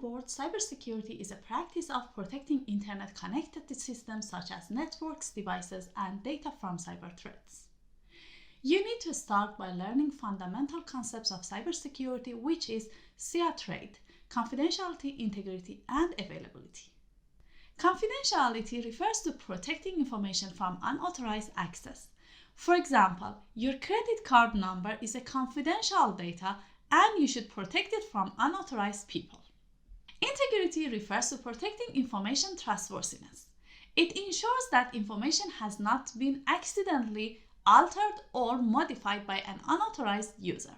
word, cybersecurity is a practice of protecting internet-connected systems such as networks, devices, and data from cyber threats. You need to start by learning fundamental concepts of cybersecurity, which is CA-TRADE, confidentiality, integrity, and availability. Confidentiality refers to protecting information from unauthorized access. For example, your credit card number is a confidential data and you should protect it from unauthorized people. Integrity refers to protecting information trustworthiness. It ensures that information has not been accidentally altered or modified by an unauthorized user.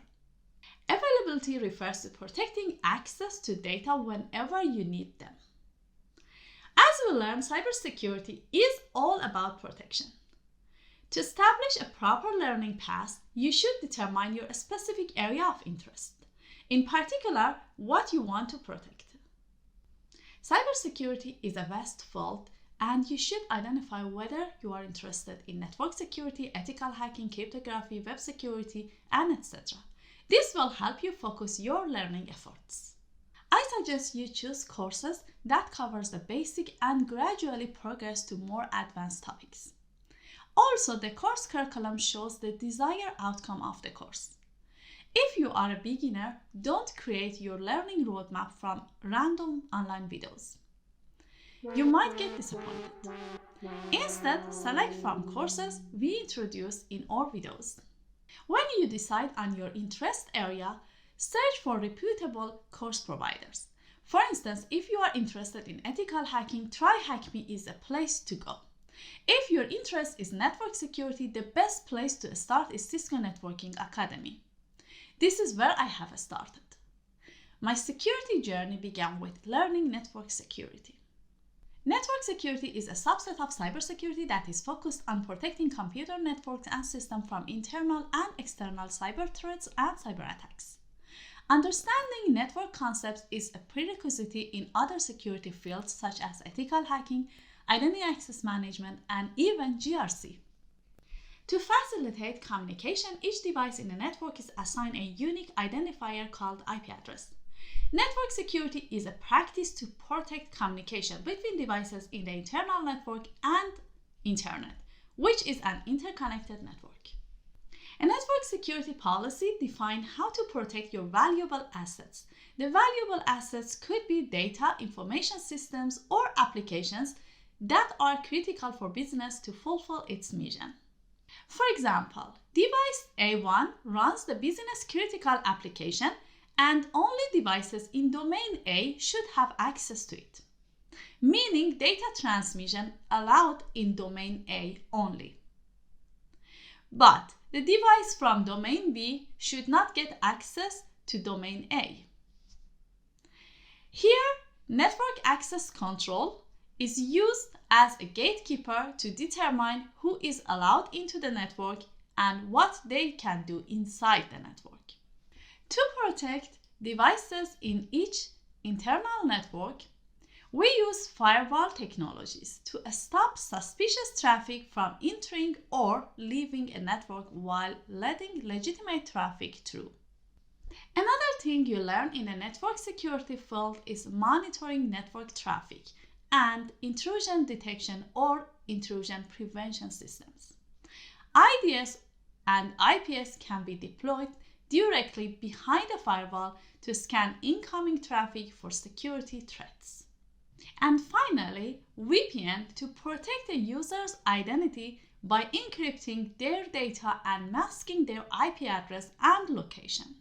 Availability refers to protecting access to data whenever you need them. As we learn, cybersecurity is all about protection. To establish a proper learning path, you should determine your specific area of interest, in particular, what you want to protect. Cybersecurity is a vast field, and you should identify whether you are interested in network security, ethical hacking, cryptography, web security, and etc. This will help you focus your learning efforts. I suggest you choose courses that covers the basic and gradually progress to more advanced topics. Also, the course curriculum shows the desired outcome of the course. If you are a beginner, don't create your learning roadmap from random online videos. You might get disappointed. Instead, select from courses we introduce in our videos. When you decide on your interest area, search for reputable course providers. For instance, if you are interested in ethical hacking, TryHackMe is a place to go. If your interest is network security, the best place to start is Cisco Networking Academy. This is where I have started. My security journey began with learning network security. Network security is a subset of cybersecurity that is focused on protecting computer networks and systems from internal and external cyber threats and cyber attacks. Understanding network concepts is a prerequisite in other security fields such as ethical hacking, identity access management, and even GRC. To facilitate communication, each device in a network is assigned a unique identifier called IP address. Network security is a practice to protect communication between devices in the internal network and internet, which is an interconnected network. A network security policy defines how to protect your valuable assets. The valuable assets could be data, information systems, or applications that are critical for business to fulfill its mission. For example, device A1 runs the business critical application and only devices in domain A should have access to it, meaning data transmission allowed in domain A only. But the device from domain B should not get access to domain A. Here, network access control is used as a gatekeeper to determine who is allowed into the network and what they can do inside the network. To protect devices in each internal network, we use firewall technologies to stop suspicious traffic from entering or leaving a network while letting legitimate traffic through. Another thing you learn in the network security field is monitoring network traffic and intrusion detection or intrusion prevention systems. IDS and IPS can be deployed directly behind a firewall to scan incoming traffic for security threats. And finally, VPN to protect a user's identity by encrypting their data and masking their IP address and location.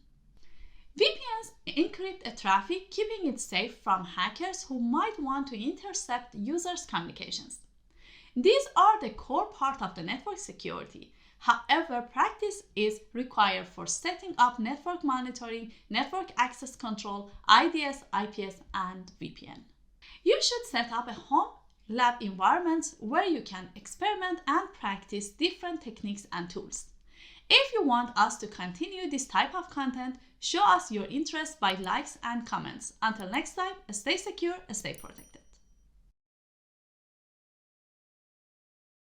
VPNs encrypt a traffic, keeping it safe from hackers who might want to intercept users' communications. These are the core part of the network security. However, practice is required for setting up network monitoring, network access control, IDS, IPS, and VPN. You should set up a home lab environment where you can experiment and practice different techniques and tools. If you want us to continue this type of content, show us your interest by likes and comments. Until next time, stay secure, stay protected.